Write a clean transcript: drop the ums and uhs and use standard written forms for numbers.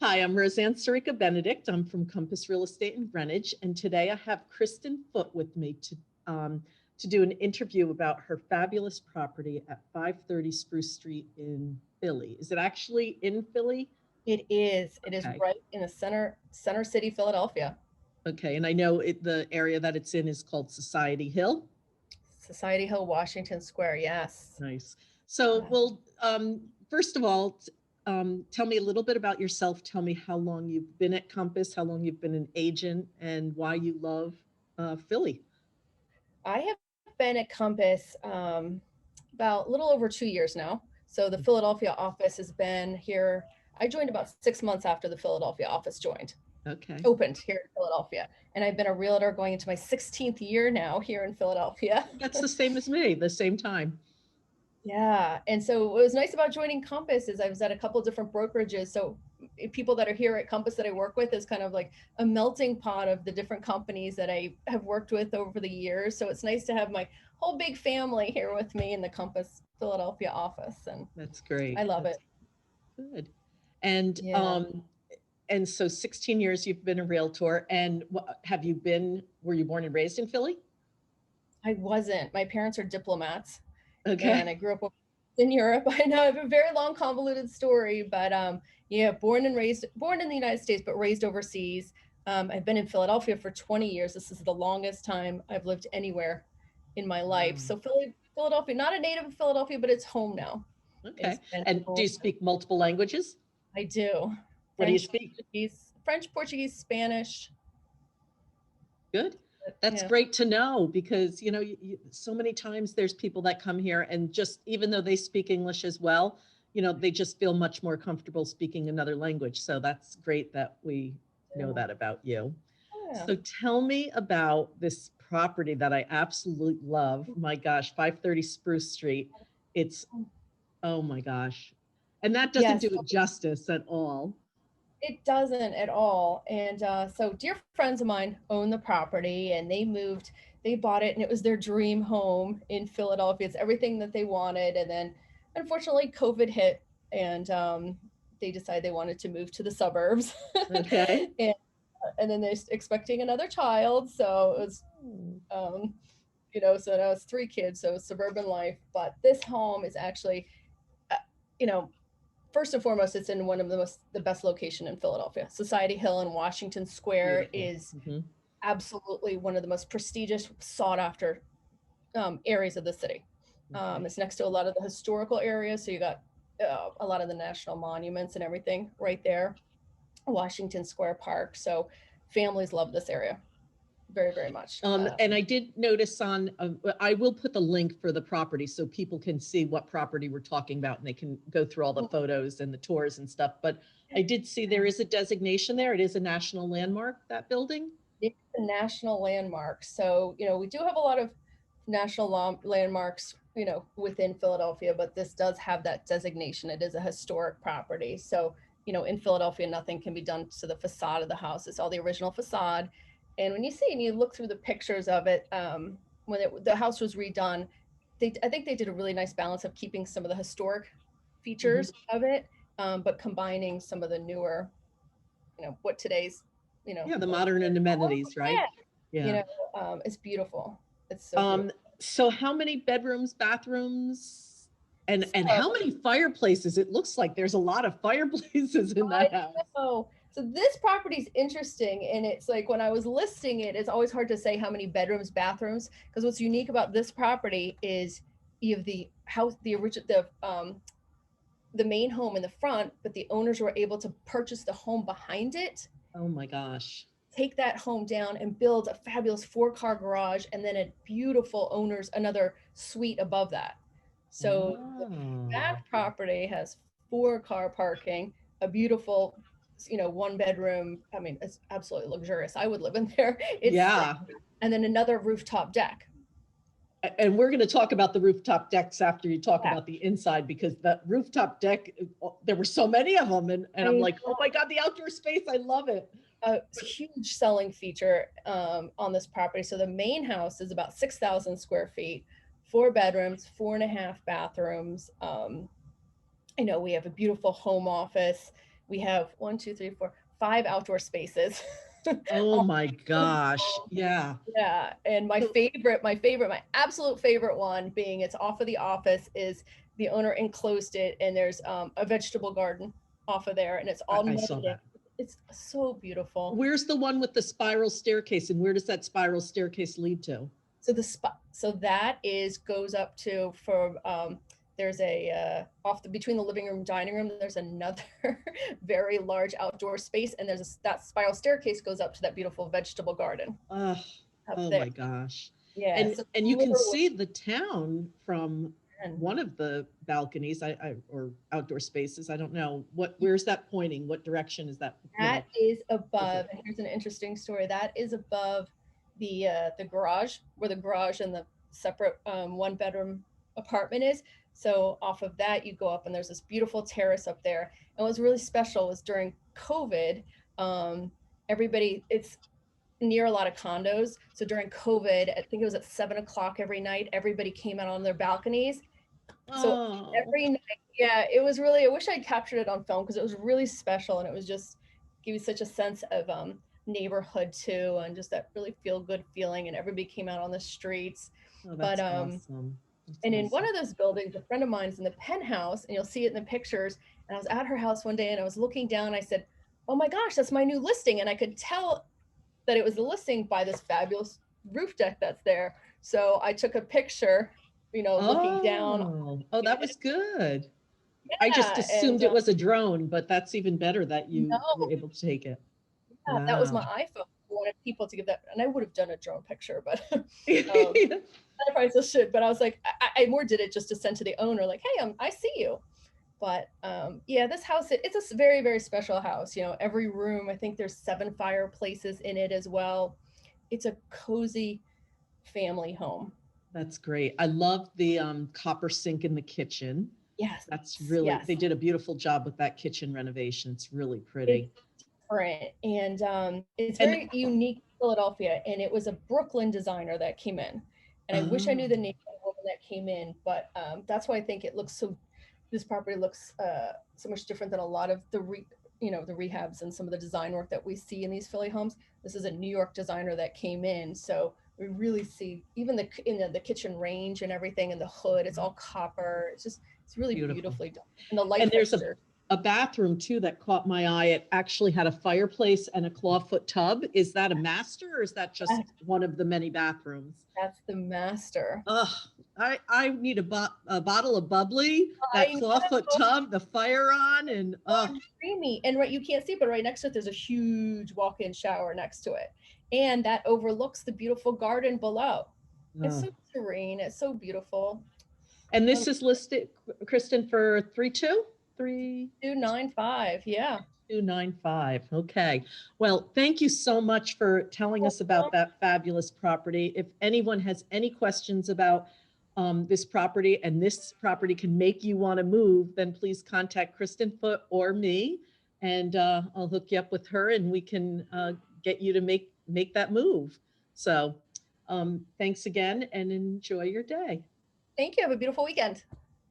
Hi, I'm Roseann Benedict. I'm from Compass Real Estate in Greenwich, and today I have Kristen Foote with me to do an interview about her fabulous property at 530 Spruce Street in Philly. Is it actually in Philly? It is. It is Okay. right in the center city, Philadelphia. Okay, and I know the area that it's in is called Society Hill. Society Hill, Washington Square. Yes. Nice. So, well, first of all, tell me a little bit about yourself. Tell me how long you've been at Compass, how long you've been an agent, and why you love Philly. I have been at Compass about a little over 2 years now. So the Philadelphia office has been here. I joined about 6 months after the Philadelphia office Okay. opened here in Philadelphia. And I've been a realtor going into my 16th year now here in Philadelphia. That's the same as me, the same time. Yeah. And so what was nice about joining Compass is I was at a couple of different brokerages. So people that are here at Compass that I work with is kind of like a melting pot of the different companies that I have worked with over the years. So it's nice to have my whole big family here with me in the Compass Philadelphia office. And That's great. I love That's it. good. And Yeah. and so 16 years you've been a realtor, and were you born and raised in Philly? I wasn't. My parents are diplomats and I Okay. grew up in Europe. I know I have a very long, convoluted story, but yeah, born in the United States, but raised overseas. I've been in Philadelphia for 20 years. This is the longest time I've lived anywhere in my life. Wow. So Philadelphia, not a native of Philadelphia, but it's home now. Okay. It's been And do home. you speak multiple languages? I do. What do you speak? French, Portuguese, Spanish. Good. That's Yeah. great to know because, so many times there's people that come here and just, even though they speak English as well, they just feel much more comfortable speaking another language. So that's great that we know that about you. Yeah. So tell me about this property that I absolutely love. My gosh, 530 Spruce Street. It's, oh my gosh. And that doesn't Yes. do it justice at all. It doesn't at all. And so, dear friends of mine own the property and they bought it, and it was their dream home in Philadelphia. It's everything that they wanted. And then, unfortunately, COVID hit, and they decided they wanted to move to the suburbs. Okay. and, and then they're expecting another child. So, it was, Oh, so now it's three kids. So, suburban life. But this home is actually, uh, you know, first and foremost, it's in one of the best location in Philadelphia. Society Hill and Washington Square beautiful. is Hmm. absolutely one of the most prestigious, sought after areas of the city. Okay. It's next to a lot of the historical areas, so you got a lot of the national monuments and everything right there. Washington Square Park. So families love this area very, very much. And I did notice I will put the link for the property so people can see what property we're talking about and they can go through all the photos and the tours and stuff. But I did see there is a designation there. It is a national landmark, that building. It's a national landmark. So, we do have a lot of national landmarks, within Philadelphia, but this does have that designation. It is a historic property. So, in Philadelphia, nothing can be done to the facade of the house. It's all the original facade. And when you see and you look through the pictures of it, when the house was redone, I think they did a really nice balance of keeping some of the historic Mhm. features of it, but combining some of the newer, what today's, Yeah, the modern and amenities, right? yeah, you Yeah. know, it's beautiful. It's so Um, beautiful. so how many bedrooms, bathrooms, and So how many fireplaces? It looks like there's a lot of fireplaces in I that house. know. So this property is interesting, and it's like when I was listing it, it's always hard to say how many bedrooms, bathrooms, because what's unique about this property is you have the house, the main home in the front, but the owners were able to purchase the home behind it, Oh my gosh. take that home down and build a fabulous 4-car garage, and then a beautiful owner's another suite above that. So the Oh. back property has 4-car parking, a beautiful, 1 bedroom. I mean, it's absolutely luxurious. I would live in there. It's Yeah. and then another rooftop deck. And we're going to talk about the rooftop decks after you talk Yeah, about the inside because the rooftop deck, there were so many of them. And I'm I like, oh my God, the outdoor space. I love it. a huge selling feature on this property. So the main house is about 6,000 square feet, 4 bedrooms, 4.5 bathrooms. We have a beautiful home office. We have 5 outdoor spaces. Oh my gosh. Yeah. Yeah, and So my absolute favorite one being it's off of the office is the owner enclosed it and there's a vegetable garden off of there and it's all I saw netted in. that. It's so beautiful. Where's the one with the spiral staircase, and where does that spiral staircase lead to? So the spot, so that is goes up to for there's a between the living room and dining room there's another very large outdoor space and that spiral staircase goes up to that beautiful vegetable garden Oh, up oh there. my gosh. Yeah, And so and you can literally, see the town from and one of the balconies, or outdoor spaces. I don't know where's that pointing? What direction is that that little is oval? above, and here's an interesting story. That is above the garage, where the garage and the separate one bedroom apartment is. So off of that, you go up, and there's this beautiful terrace up there. And what was really special was during COVID, everybody it's near a lot of condos. So during COVID, I think it was at 7 o'clock every night, everybody came out on their balconies. So Oh, every night, yeah, it was really, I wish I'd captured it on film because it was really special and it was just give you such a sense of neighborhood too and just that really feel good feeling and everybody came out on the streets. oh, But that's awesome. That's and in one awesome. of those buildings, a friend of mine's in the penthouse, and you'll see it in the pictures. And I was at her house one day and I was looking down, I said, "Oh my gosh, that's my new listing." And I could tell that it was a listing by this fabulous roof deck that's there. So I took a picture, looking down. Oh, that was good. I just Yeah, and assumed it was a drone, but that's even better that you were no, able to take it. yeah, that was Wow. my iPhone. I wanted people to give that, and I would have done a drone picture, but I probably still should. But I was like, I more did it just to send to the owner, like, "Hey, I see you." But yeah, this house, it's a very, very special house. Every room, I think there's 7 fireplaces in it as well. It's a cozy family home. That's great. I love the copper sink in the kitchen. Yes, That's really, yes. they did a beautiful job with that kitchen renovation. It's really It's pretty. different and it's And very unique to Philadelphia. And it was a Brooklyn designer that came in. And I wish I oh, knew the name of the woman that came in, but that's why I think this property looks so much different than a lot of the rehabs and some of the design work that we see in these Philly homes. This is a New York designer that came in. So we really see even the kitchen range and everything and the hood, it's all copper. It's really beautiful. beautifully done. And the light And there's fixture. a bathroom too that caught my eye. It actually had a fireplace and a clawfoot tub. Is that a master, or is that just one of the many bathrooms? That's the master. Ugh, I need a bottle of bubbly, that I clawfoot know. tub, the fire on, and Oh, it's creamy. And right, you can't see, but right next to it, there's a huge walk-in shower next to it. And that overlooks the beautiful garden below. It's oh. so serene. It's so beautiful. And Um, this is listed, Kristen, for 3 295. Yeah. 295. Okay. Well, thank you so much for telling us about that fabulous property. If anyone has any questions about this property, and this property can make you want to move, then please contact Kristen Foote or me, and I'll hook you up with her, and we can get you to make that move. So thanks again, and enjoy your day. Thank you. Have a beautiful weekend.